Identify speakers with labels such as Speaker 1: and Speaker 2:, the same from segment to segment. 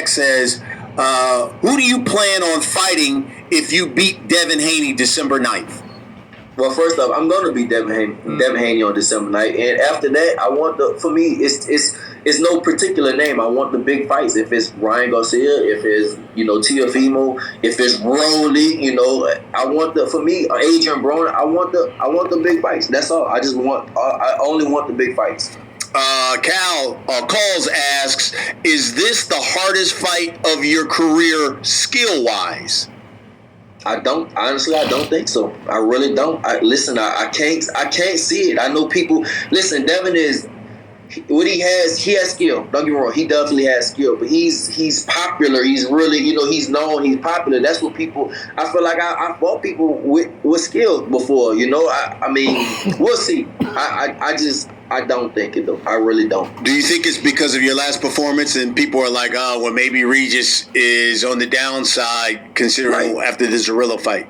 Speaker 1: Jack says, who do you plan on fighting if you beat Devin Haney December 9th?
Speaker 2: Well, first off, I'm gonna beat Devin Haney on December 9th, and after that, I want for me, it's no particular name. I want the big fights. If it's Ryan Garcia, if it's Teofimo, if it's Rolly, I want for me, Adrian Broner. I want the big fights. That's all. I only want the big fights.
Speaker 1: Calls asks, is this the hardest fight of your career skill-wise?
Speaker 2: I don't think so. I really don't. I can't see it. I know people. Listen, Devin is what he has. He has skill. Don't get me wrong. He definitely has skill. But he's popular. He's really he's known. He's popular. That's what people. I feel like I fought people with skill before. I mean, we'll see. I don't think it though. I really don't.
Speaker 1: Do you think it's because of your last performance and people are like, oh, well, maybe Regis is on the downside considering after the Zerillo fight?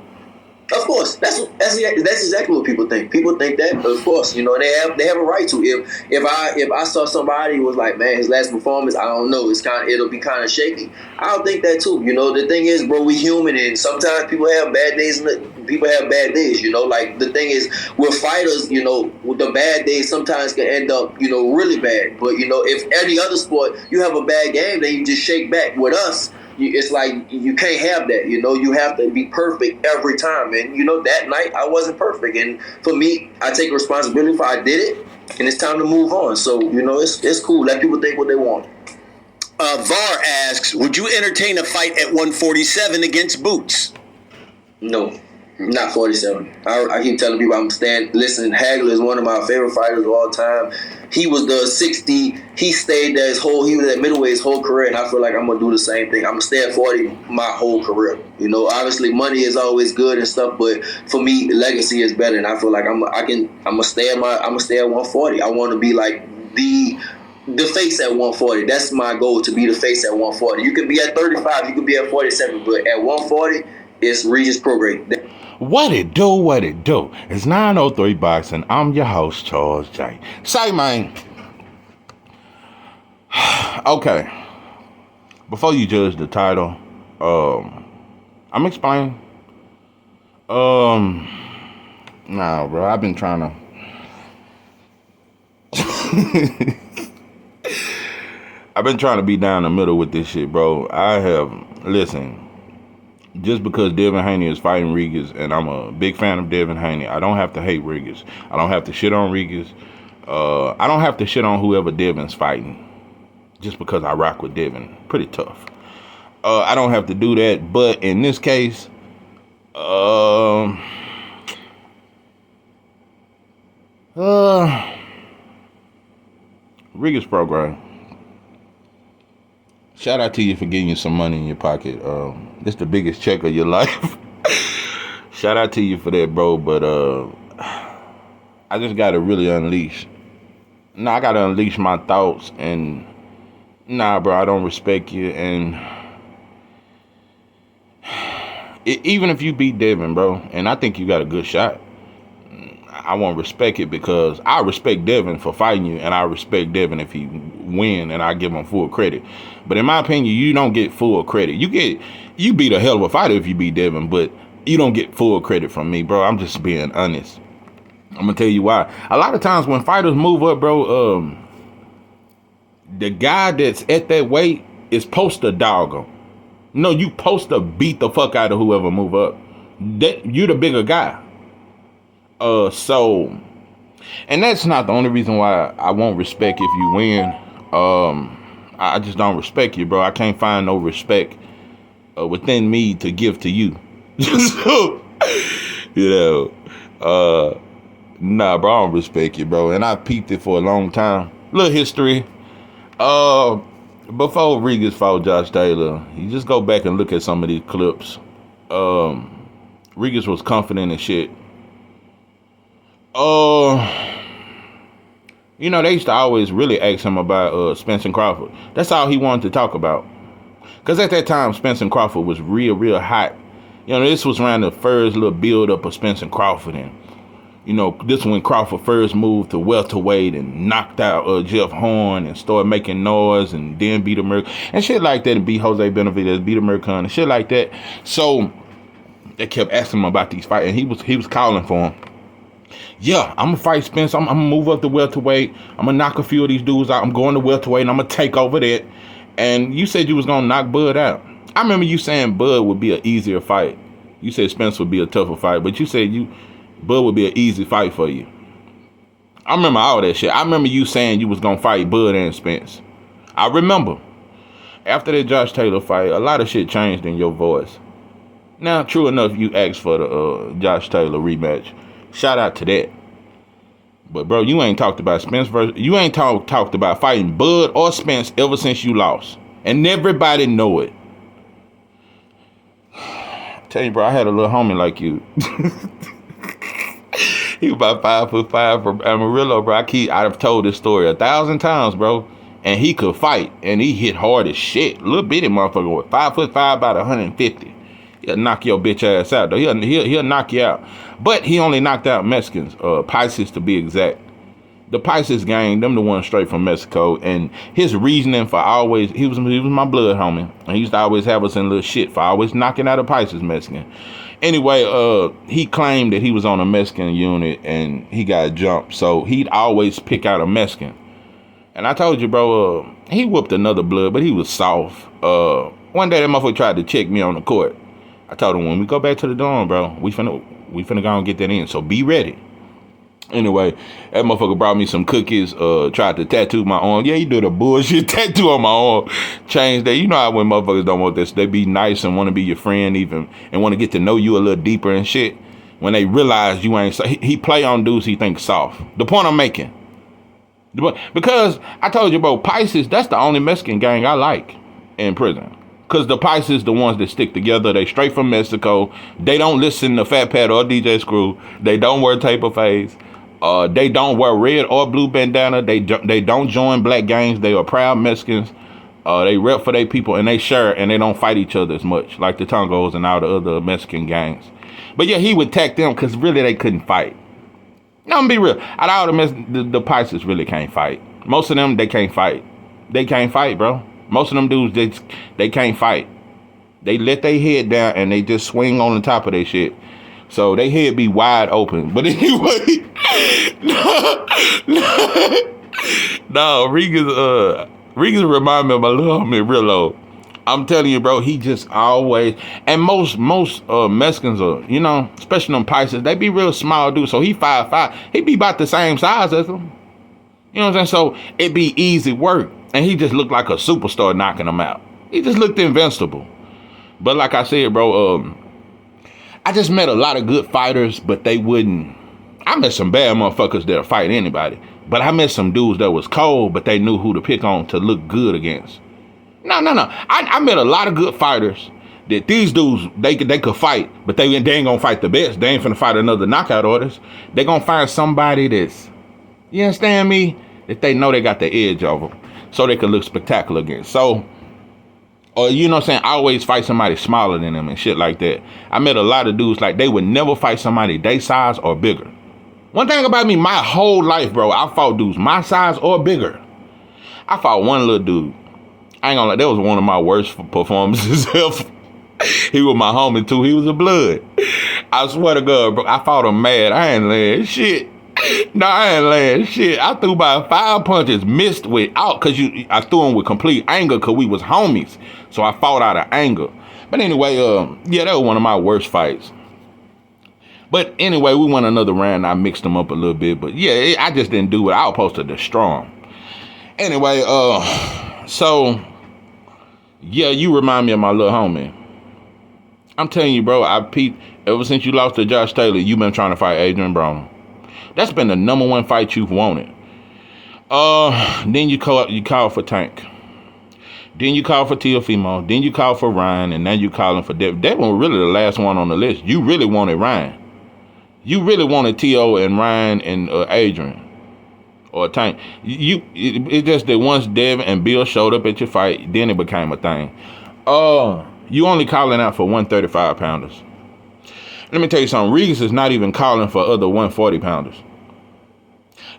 Speaker 2: Of course, that's exactly what people think. People think that, of course, they have a right to. If I saw somebody who was like, man, his last performance, I don't know, it'll be kind of shaky. I'll think that too. The thing is, bro, we human, and sometimes people have bad days. People have bad days. Like the thing is, with fighters, with the bad days sometimes can end up, really bad. But if any other sport you have a bad game, then you just shake back. With us, it's like you can't have that. You have to be perfect every time. And that night I wasn't perfect. And for me, I take responsibility for I did it, and it's time to move on. So it's cool. Let people think what they want.
Speaker 1: VAR asks, would you entertain a fight at 147 against Boots?
Speaker 2: No. Not 47. I keep telling people I'm staying. Listen, Hagler is one of my favorite fighters of all time. He was the 60. He stayed there he was at middleweight his whole career, and I feel like I'm gonna do the same thing. I'm gonna stay at 40 my whole career. Obviously money is always good and stuff, but for me, legacy is better, and I feel like I'm gonna stay at 140. I want to be like the face at 140. That's my goal, to be the face at 140. You could be at 35, you could be at 47, but at 140, it's Regis Prograis.
Speaker 3: What it do? It's 903 Boxing. I'm your host, Charles J. Say, man. Okay. Before you judge the title, I'm explaining. Nah, bro. I've been trying to... I've been trying to be down the middle with this shit, bro. Listen... Just because Devin Haney is fighting Regis, and I'm a big fan of Devin Haney, I don't have to hate Regis. I don't have to shit on Regis. I don't have to shit on whoever Devin's fighting. Just because I rock with Devin. Pretty tough. I don't have to do that. But in this case, Regis Prograis. Shout out to you for getting you some money in your pocket. This the biggest check of your life. Shout out to you for that, bro. But I just gotta really unleash. I gotta unleash my thoughts. And bro, I don't respect you. And even if you beat Devin, bro, and I think you got a good shot, I won't respect it, because I respect Devin for fighting you, and I respect Devin if he win, and I give him full credit. But in my opinion, you don't get full credit. You beat a hell of a fighter if you beat Devin, but you don't get full credit from me, bro. I'm just being honest. I'm gonna tell you why. A lot of times when fighters move up, bro, the guy that's at that weight is supposed to dog him. No, you supposed to beat the fuck out of whoever move up. You the bigger guy. So, and that's not the only reason why I won't respect if you win. I just don't respect you, bro. I can't find no respect within me to give to you. So, nah, bro, I don't respect you, bro. And I peeped it for a long time. Little history. Before Regis fought Josh Taylor, you just go back and look at some of these clips. Regis was confident and shit. They used to always really ask him about Spence and Crawford. That's all he wanted to talk about. Because at that time, Spence and Crawford was real hot. This was around the first little build-up of Spence and Crawford. And You know, this when Crawford first moved to welterweight and knocked out Jeff Horn and started making noise and then beat America and shit like that and beat Jose Benavidez, beat American and shit like that. So they kept asking him about these fights and he was calling for him. Yeah, I'm gonna fight Spence. I'm gonna move up to welterweight. I'm gonna knock a few of these dudes out. I'm going to welterweight and I'm gonna take over that. And you said you was gonna knock Bud out. I remember you saying Bud would be an easier fight. You said Spence would be a tougher fight, but you said Bud would be an easy fight for you. I remember all that shit. I remember you saying you was gonna fight Bud and Spence. I remember. After that Josh Taylor fight, a lot of shit changed in your voice. Now, true enough, you asked for the Josh Taylor rematch. Shout out to that. But bro, you ain't talked about Spence versus. You ain't talked about fighting Bud or Spence ever since you lost, and everybody know it. Tell you, bro, I had a little homie like you. He was about 5'5" from Amarillo, bro. I've told this story 1,000 times, bro. And he could fight, and he hit hard as shit. Little bitty motherfucker with 5'5", about 150. He'll knock your bitch ass out, though. He'll knock you out. But he only knocked out Mexicans, Pisces to be exact. The Pisces gang, them the ones straight from Mexico, and his reasoning for always, he was my blood homie, and he used to always have us in little shit for always knocking out a Pisces Mexican. Anyway, he claimed that he was on a Mexican unit and he got jumped, so he'd always pick out a Mexican. And I told you, bro, he whooped another blood, but he was soft. One day that motherfucker tried to check me on the court. I told him, when we go back to the dorm, bro, we finna go and get that in, so be ready. Anyway, that motherfucker brought me some cookies, tried to tattoo my arm. Yeah, he did a bullshit tattoo on my arm. Changed that. You know how when motherfuckers don't want this, they be nice and want to be your friend even, and want to get to know you a little deeper and shit. When they realize you ain't, he play on dudes he thinks soft. The point I'm making. Because I told you, bro, Pisces, that's the only Mexican gang I like in prison. Because the Pisces, the ones that stick together, they straight from Mexico. They don't listen to Fat Pat or DJ Screw. They don't wear taper face. They don't wear red or blue bandana. They don't join black gangs. They are proud Mexicans. They rep for their people and they share and they don't fight each other as much like the Tongos and all the other Mexican gangs. But yeah, he would attack them because really they couldn't fight. No, I'm be real. Out of all the Pisces really can't fight. Most of them, they can't fight. They can't fight, bro. Most of them dudes, they can't fight. They let their head down and they just swing on the top of their shit. So they head be wide open. But anyway, no, Regis remind me of my little homie Rillo. I'm telling you, bro, he just always, and most Mexicans are, you know, especially them Pisces, they be real small dudes. So he 5'5", he be about the same size as them. You know what I'm saying? So it be easy work. And he just looked like a superstar knocking them out. He just looked invincible. But like I said, bro, I just met a lot of good fighters, but they wouldn't. I met some bad motherfuckers that'll fight anybody. But I met some dudes that was cold, but they knew who to pick on to look good against. No. I met a lot of good fighters that these dudes, they could fight, but they ain't gonna fight the best. They ain't finna fight another knockout artist. They gonna find somebody that's, you understand me? That they know they got the edge over them, so they could look spectacular against. So, or you know what I'm saying, I always fight somebody smaller than them and shit like that. I met a lot of dudes like they would never fight somebody they size or bigger. One thing about me, my whole life, bro, I fought dudes my size or bigger. I fought one little dude. I ain't gonna lie, that was one of my worst performances ever. He was my homie too. He was a blood. I swear to God, bro, I fought him mad. I ain't laying shit. No, I ain't laying shit. I threw about 5 punches, missed without, cause I threw him with complete anger, cause we was homies. So I fought out of anger. But anyway, yeah, that was one of my worst fights. But anyway, we won another round. I mixed them up a little bit, but yeah, I just didn't do it. I was supposed to destroy him. Anyway, so yeah, you remind me of my little homie. I'm telling you, bro, I peeped ever since you lost to Josh Taylor. You've been trying to fight Adrian Broner. That's been the number one fight you've wanted. Then you call for Tank. Then you call for Teofimo. Then you call for Ryan, and now you calling for Devin. That one really the last one on the list. You really wanted Ryan. You really wanted Teo and Ryan and Adrian or Tank. It's just that once Devin and Bill showed up at your fight, then it became a thing. You only calling out for 135 pounders. Let me tell you something. Regis is not even calling for other 140 pounders.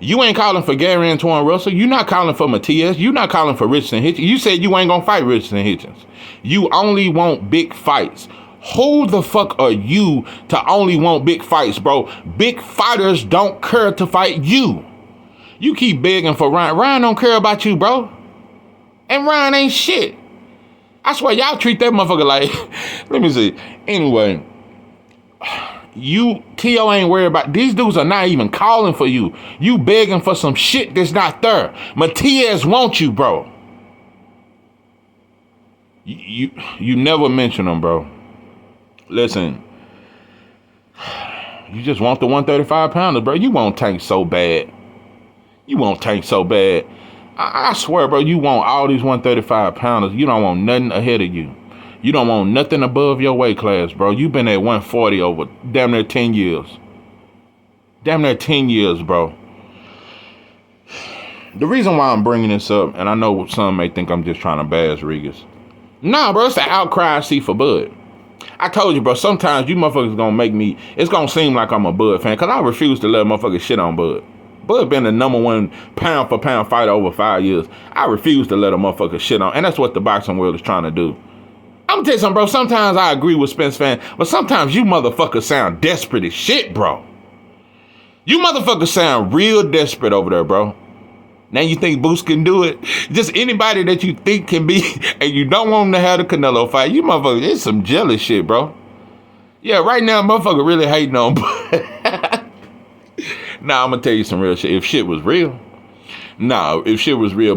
Speaker 3: You ain't calling for Gary Antoine Russell. You not calling for Matias. You not calling for Richardson Hitchens. You said you ain't gonna fight Richardson Hitchens. You only want big fights. Who the fuck are you to only want big fights, bro? Big fighters don't care to fight you. You keep begging for Ryan. Ryan don't care about you, bro. And Ryan ain't shit. I swear y'all treat that motherfucker like, let me see. Anyway, T.O. ain't worried about, these dudes are not even calling for you. You begging for some shit that's not there. Matias wants you, bro. You never mention them, bro. Listen, you just want the 135 pounders, bro. You want Tank so bad. You want Tank so bad. I swear, bro, you want all these 135 pounders. You don't want nothing ahead of you. You don't want nothing above your weight class, bro. You've been at 140 over damn near 10 years. Damn near 10 years, bro. The reason why I'm bringing this up, and I know some may think I'm just trying to bash Regis. Nah, bro, it's the outcry I see for Bud. I told you, bro, sometimes you motherfuckers gonna make me, it's gonna seem like I'm a Bud fan, because I refuse to let motherfuckers shit on Bud. Bud been the #1 pound for pound fighter over 5 years. I refuse to let a motherfucker shit on. And that's what the boxing world is trying to do. I'm gonna tell you something, bro. Sometimes I agree with Spence fan, but sometimes you motherfuckers sound desperate as shit, bro. You motherfuckers sound real desperate over there, bro. Now you think Boost can do it? Just anybody that you think can be, and you don't want them to have the Canelo fight. You motherfuckers, it's some jealous shit, bro. Yeah, right now, motherfucker really hating on. Nah, I'm gonna tell you some real shit. If shit was real,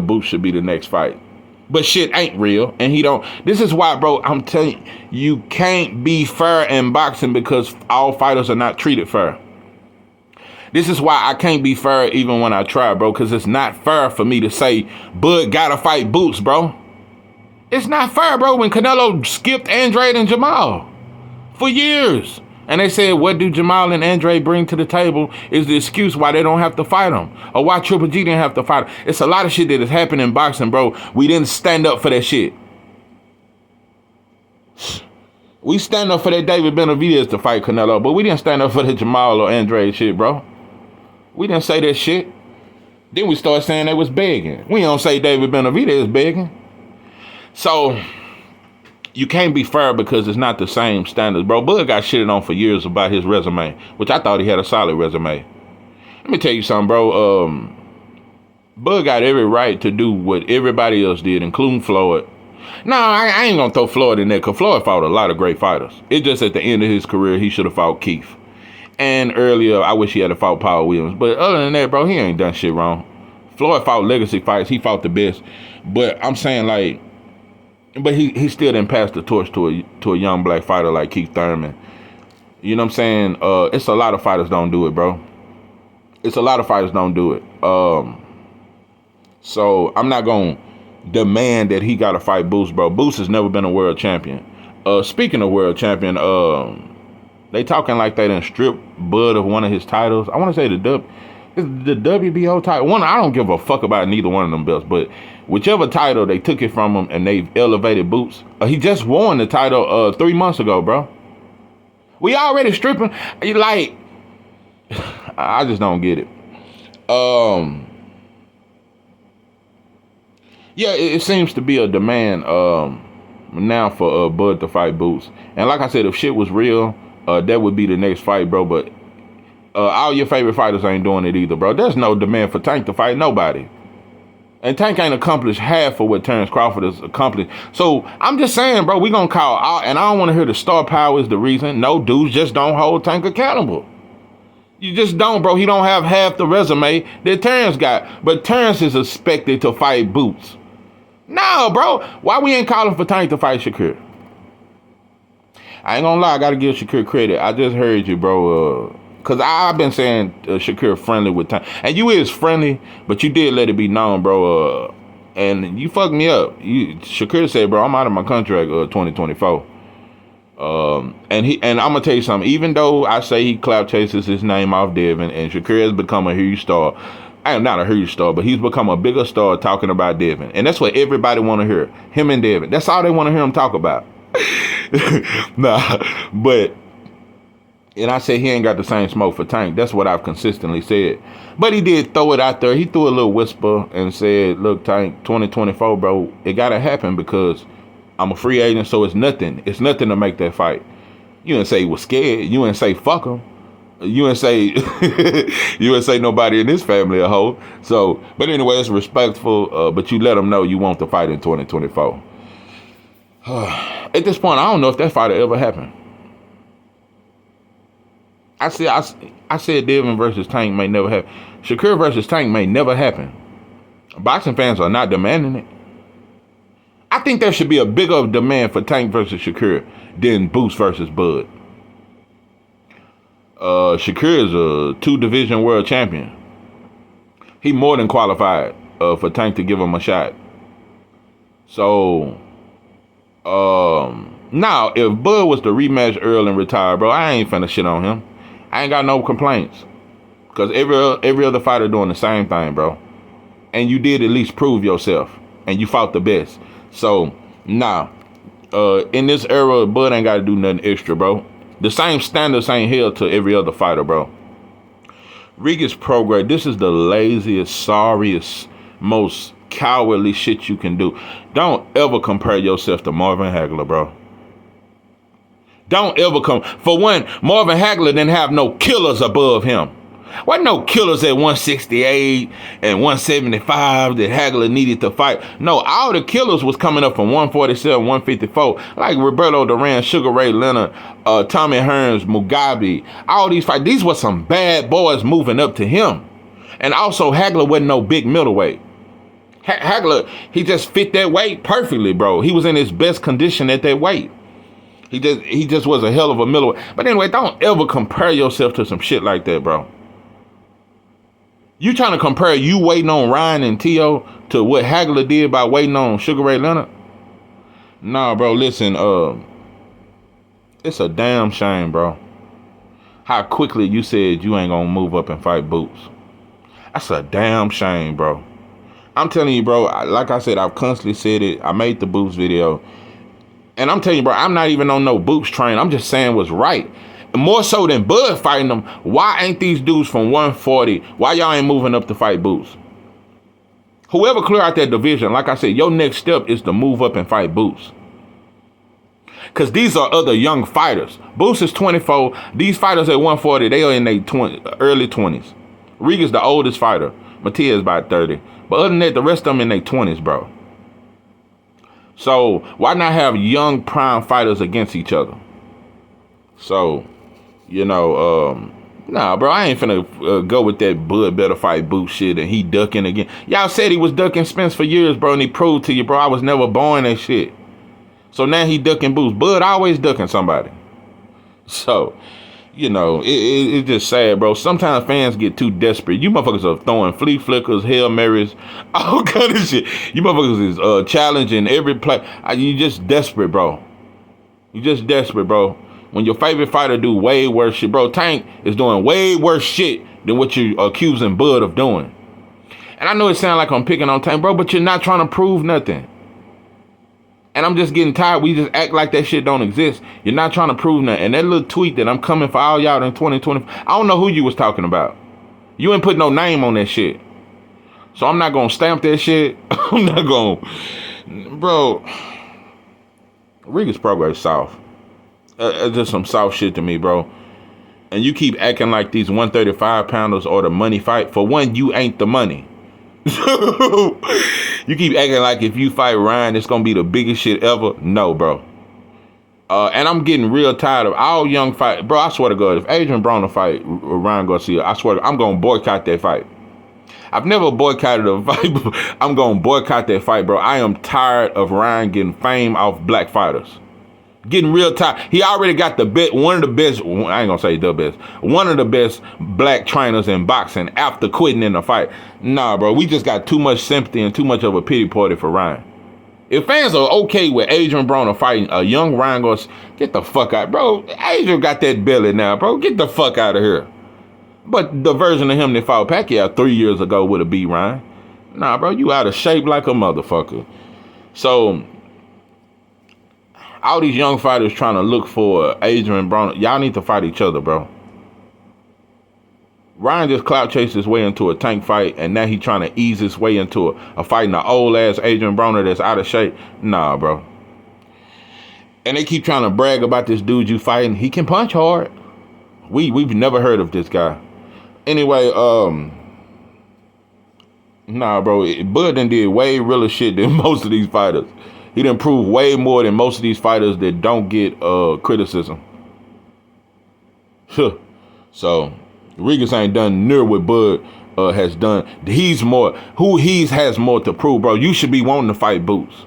Speaker 3: Boost should be the next fight. But shit ain't real, and he don't. This is why, bro, I'm telling you, you can't be fair in boxing because all fighters are not treated fair. This is why I can't be fair even when I try, bro, because it's not fair for me to say Bud gotta fight Boots, bro. It's not fair, bro, when Canelo skipped Andrade and Jamal for years. And they said, what do Jamal and Andre bring to the table is the excuse why they don't have to fight him. Or why Triple G didn't have to fight him. It's a lot of shit that has happened in boxing, bro. We didn't stand up for that shit. We stand up for that David Benavidez to fight Canelo, but we didn't stand up for the Jamal or Andre shit, bro. We didn't say that shit. Then we started saying they was begging. We don't say David Benavidez begging. So you can't be fair because it's not the same standards, bro. Bud got shitted on for years about his resume, which I thought he had a solid resume. Let me tell you something, bro. Bud got every right to do what everybody else did, including Floyd. No, I ain't gonna throw Floyd in there, because Floyd fought a lot of great fighters. It's just at the end of his career, he should have fought Keith. And earlier, I wish he had fought Paul Williams. But other than that, bro, he ain't done shit wrong. Floyd fought legacy fights. He fought the best. But I'm saying, like, but he still didn't pass the torch to a young black fighter like Keith Thurman. You know what I'm saying? It's a lot of fighters don't do it, bro. It's a lot of fighters don't do it. So I'm not going to demand that he got to fight Boost, bro. Boost has never been a world champion. Speaking of world champion, they talking like they done stripped Bud of one of his titles. I want to say the WBO title. I don't give a fuck about neither one of them belts, but whichever title, they took it from him and they've elevated Boots. He just won the title 3 months ago, bro. We already stripping. Like, I just don't get it. Yeah, it seems to be a demand now for Bud to fight Boots. And like I said, if shit was real, that would be the next fight, bro. But all your favorite fighters ain't doing it either, bro. There's no demand for Tank to fight nobody. And Tank ain't accomplished half of what Terence Crawford has accomplished. So I'm just saying, bro, we gonna call out, and I don't want to hear the star power is the reason. No, dudes just don't hold Tank accountable. You just don't, bro. He don't have half the resume that Terence got. But Terence is expected to fight Boots. No, bro. Why we ain't calling for Tank to fight Shakur? I ain't gonna lie, I gotta give Shakur credit. I just heard you, bro. Cause I've been saying Shakur friendly with Tank, and you is friendly, but you did let it be known, bro. And you fucked me up. Shakur said, bro, I'm out of my contract 2024. And I'm gonna tell you something. Even though I say he clout chases his name off Devin, and Shakur has become a huge star. I am not a huge star, but he's become a bigger star talking about Devin, and that's what everybody want to hear. Him and Devin. That's all they want to hear him talk about. Nah, but And I said he ain't got the same smoke for Tank. That's what I've consistently said. But he did throw it out there. He threw a little whisper and said, look, Tank, 2024, bro, it got to happen because I'm a free agent, so it's nothing. It's nothing to make that fight. You didn't say he was scared. You didn't say fuck him. You didn't say you didn't say nobody in this family a hoe. So, but anyway, it's respectful. But you let them know you want the fight in 2024. At this point, I don't know if that fight will ever happen. I said Devin versus Tank may never happen. Shakur versus Tank may never happen. Boxing fans are not demanding it. I think there should be a bigger demand for Tank versus Shakur than Boots versus Bud. Shakur is a 2-division world champion. He more than qualified for Tank to give him a shot. So, now if Bud was to rematch Earl and retire, bro, I ain't finna shit on him. I ain't got no complaints. Because every other fighter doing the same thing, bro. And you did at least prove yourself. And you fought the best. So, now, in this era, Bud ain't got to do nothing extra, bro. The same standards ain't held to every other fighter, bro. Regis Prograis, this is the laziest, sorriest, most cowardly shit you can do. Don't ever compare yourself to Marvin Hagler, bro. Don't ever come. For one, Marvin Hagler didn't have no killers above him. Wasn't no killers at 168 and 175 that Hagler needed to fight. No, all the killers was coming up from 147, 154. Like Roberto Duran, Sugar Ray Leonard, Tommy Hearns, Mugabe. All these fights. These were some bad boys moving up to him. And also, Hagler wasn't no big middleweight. Hagler, he just fit that weight perfectly, bro. He was in his best condition at that weight. He just was a hell of a middleweight. But anyway, don't ever compare yourself to some shit like that, bro. You trying to compare you waiting on Ryan and T.O. to what Hagler did by waiting on Sugar Ray Leonard? Nah, bro, listen, it's a damn shame, bro, how quickly you said you ain't gonna move up and fight Boots. That's a damn shame, bro. I'm telling you, bro, like I said, I've constantly said it. I made the Boots video. And I'm telling you, bro, I'm not even on no Boots train. I'm just saying what's right. More so than Bud fighting them, why ain't these dudes from 140, why y'all ain't moving up to fight Boots? Whoever clear out that division, like I said, your next step is to move up and fight Boots. Because these are other young fighters. Boots is 24. These fighters at 140, they are in their early 20s. Regis the oldest fighter. Mattia is about 30. But other than that, the rest of them in their 20s, bro. So why not have young prime fighters against each other? So, you know, nah, bro, I ain't finna go with that Bud better fight Boots shit and he ducking again. Y'all said he was ducking Spence for years, bro, and he proved to you, bro, I was never born that shit. So now he ducking Boots. Bud always ducking somebody. So, you know, it's just sad, bro. Sometimes fans get too desperate. You motherfuckers are throwing flea flickers, Hail Marys, all kind of shit. You motherfuckers is challenging every play. You just desperate, bro. You just desperate, bro. When your favorite fighter do way worse shit, bro, Tank is doing way worse shit than what you accusing Bud of doing. And I know it sounds like I'm picking on Tank, bro, but you're not trying to prove nothing. And I'm just getting tired. We just act like that shit don't exist. You're not trying to prove nothing. And that little tweet that I'm coming for all y'all in 2020, I don't know who you was talking about. You ain't put no name on that shit. So I'm not going to stamp that shit. I'm not going to. Bro, Regis Prograis soft. It's just some soft shit to me, bro. And you keep acting like these 135 pounders are the money fight. For one, you ain't the money. You keep acting like if you fight Ryan, it's gonna be the biggest shit ever. No, bro. And I'm getting real tired of all young fight. Bro, I swear to God, if Adrian Broner fight Ryan Garcia, I swear to God, I'm gonna boycott that fight. I've never boycotted a fight, but I'm gonna boycott that fight, bro. I am tired of Ryan getting fame off black fighters. Getting real tired. He already got the best, one of the best, I ain't gonna say the best, one of the best black trainers in boxing after quitting in the fight. Nah, bro, we just got too much sympathy and too much of a pity party for Ryan. If fans are okay with Adrian Broner fighting a young Ryan Garcia, get the fuck out. Bro, Adrian got that belly now, bro. Get the fuck out of here. But the version of him that fought Pacquiao 3 years ago would have beat Ryan. Nah, bro, you out of shape like a motherfucker. So, All these young fighters trying to look for Adrian Broner. Y'all need to fight each other, bro. Ryan just clout chased his way into a tank fight, and now he trying to ease his way into a fighting an old ass Adrian Broner that's out of shape. Nah, bro. And they keep trying to brag about this dude you fighting. He can punch hard. We've never heard of this guy. Anyway, nah, bro. Bud done did way realer shit than most of these fighters. He done proved way more than most of these fighters that don't get criticism. So Regis ain't done near what Bud has done. He's more. Has more to prove, bro. You should be wanting to fight Boots.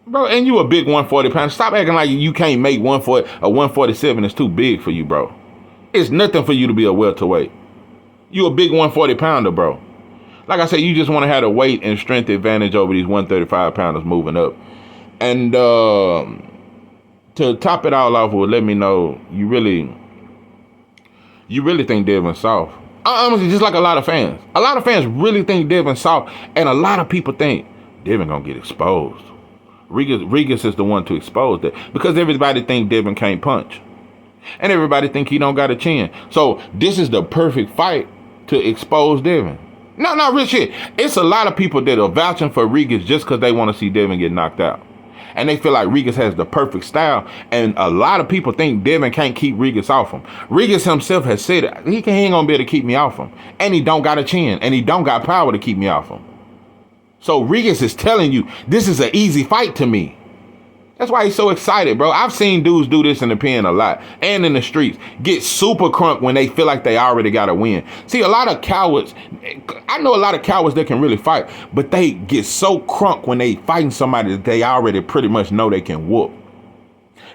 Speaker 3: Bro, and you a big 140 pounder. Stop acting like you can't make 140. A 147 is too big for you, bro. It's nothing for you to be a welterweight. You a big 140 pounder, bro. Like I said, you just want to have the weight and strength advantage over these 135 pounders moving up. And to top it all off, well, let me know you really think Devin soft. Honestly, just like a lot of fans. A lot of fans really think Devin soft, and a lot of people think Devin gonna get exposed. Regis is the one to expose that, because everybody think Devin can't punch, and everybody think he don't got a chin. So this is the perfect fight to expose Devin. No, real shit. It's a lot of people that are vouching for Regis just because they want to see Devin get knocked out, and they feel like Regis has the perfect style. And a lot of people think Devin can't keep Regis off him. Regis himself has said it. He ain't gonna be able to keep me off him, and he don't got a chin, and he don't got power to keep me off him. So Regis is telling you, this is an easy fight to me. That's why he's so excited, bro. I've seen dudes do this in the pen a lot and in the streets. Get super crunk when they feel like they already got a win. See, a lot of cowards, I know a lot of cowards that can really fight, but they get so crunk when they fighting somebody that they already pretty much know they can whoop.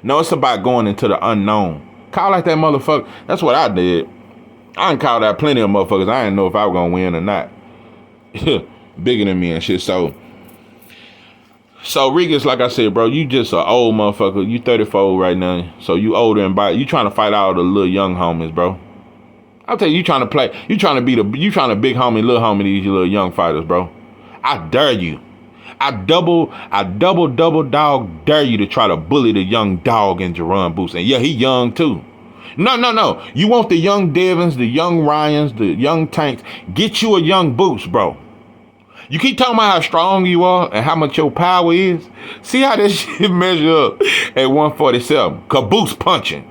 Speaker 3: No, it's about going into the unknown. Call like that motherfucker. That's what I did. I done called out plenty of motherfuckers. I didn't know if I was going to win or not. Bigger than me and shit. So Regis, like I said, bro, you just an old motherfucker. You 34 right now, so you older and you trying to fight all the little young homies, bro. I'll tell you, you trying to big homie, little homie these little young fighters, bro. I dare you. I double dog dare you to try to bully the young dog in Jaron Boots. And yeah, he young too. No. You want the young Devins, the young Ryans, the young Tanks. Get you a young Boots, bro. You keep talking about how strong you are and how much your power is. See how this shit measure up at 147. Caboose punching.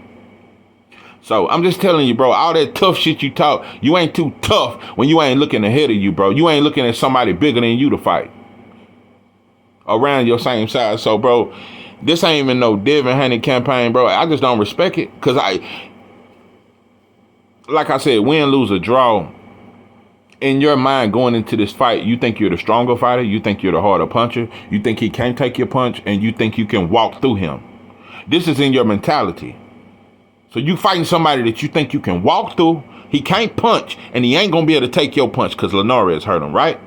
Speaker 3: So I'm just telling you, bro, all that tough shit you talk, you ain't too tough when you ain't looking ahead of you, bro. You ain't looking at somebody bigger than you to fight around your same size. So, bro, this ain't even no Devin Haney campaign, bro. I just don't respect it. Because like I said, win, lose, or draw, in your mind going into this fight, you think you're the stronger fighter, you think you're the harder puncher, you think he can't take your punch, and you think you can walk through him. This is in your mentality. So you fighting somebody that you think you can walk through, he can't punch, and he ain't gonna be able to take your punch because Linares hurt him, right?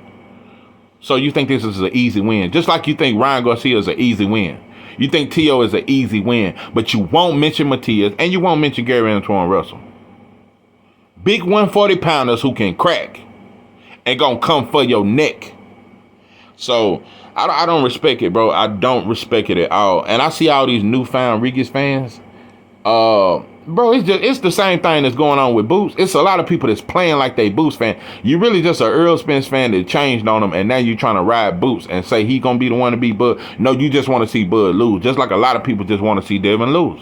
Speaker 3: So you think this is an easy win. Just like you think Ryan Garcia is an easy win. You think T.O. is an easy win, but you won't mention Matias, and you won't mention Gary Antoine Russell. Big 140 pounders who can crack and gonna come for your neck. So I don't respect it, bro. I don't respect it at all. And I see all these newfound Regis fans. Bro, it's the same thing that's going on with Boots. It's a lot of people that's playing like they Boots fan. You really just a Earl Spence fan that changed on him, and now you trying to ride Boots and say he gonna be the one to beat Bud. No, you just want to see Bud lose, just like a lot of people just want to see Devin lose.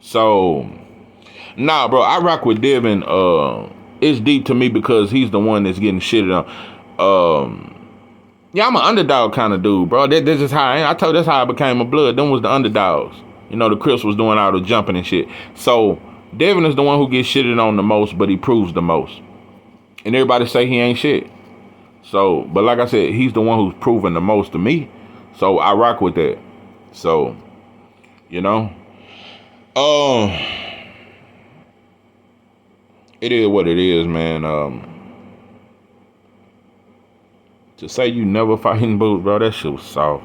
Speaker 3: So, nah, bro, I rock with Devin. It's deep to me because he's the one that's getting shitted on. Yeah, I'm an underdog kind of dude, bro. This is how I am. I told you that's how I became a blood. Them was the underdogs. You know, the Crips was doing all the jumping and shit. So Devin is the one who gets shitted on the most, but he proves the most. And everybody say he ain't shit. So, but like I said, he's the one who's proven the most to me. So I rock with that. So, you know. It is what it is, man. To say you never fighting Boots, bro, that shit was soft.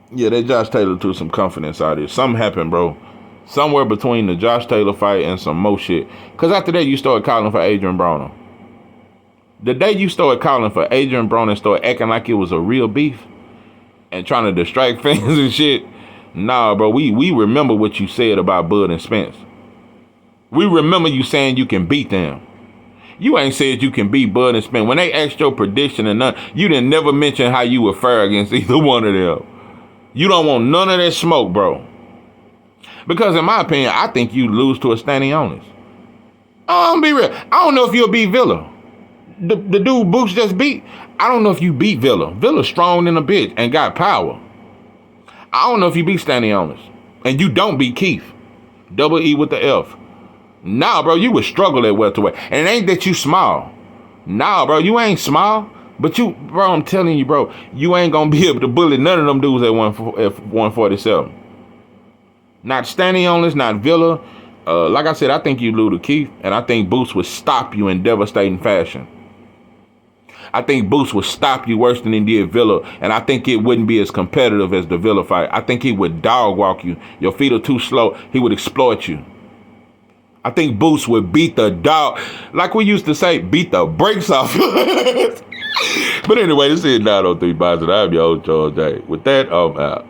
Speaker 3: Yeah, that Josh Taylor took some confidence out of it. Something happened, bro. Somewhere between the Josh Taylor fight and some more shit. Because after that, you started calling for Adrian Broner. The day you started calling for Adrian Broner and started acting like it was a real beef, and trying to distract fans and shit. Nah, bro, we remember what you said about Bud and Spence. We remember you saying you can beat them. You ain't said you can beat Bud and Spence. When they asked your prediction and none, you didn't never mention how you would fare against either one of them. You don't want none of that smoke, bro. Because in my opinion, I think you lose to a standing honest. I'm be real. I don't know if you'll beat Villa. The dude Boots just beat. I don't know if you beat Villa. Villa's strong than a bitch and got power. I don't know if you beat standing honest. And you don't beat Keith. Double E with the F. Nah, bro, you would struggle at welterweight. And it ain't that you small. Nah, bro, you ain't small. But you, bro, I'm telling you, bro, you ain't gonna be able to bully none of them dudes at 147. Not standing honest, not Villa. Like I said, I think you lose to Keith, and I think Boots would stop you in devastating fashion. I think Boots would stop you worse than he did Villa, and I think it wouldn't be as competitive as the Villa fight. I think he would dog walk you. Your feet are too slow. He would exploit you. I think Boots would beat the dog, like we used to say, beat the brakes off. But anyway, this is 903 Boston. I'm your host, Charles J. With that, I'm out.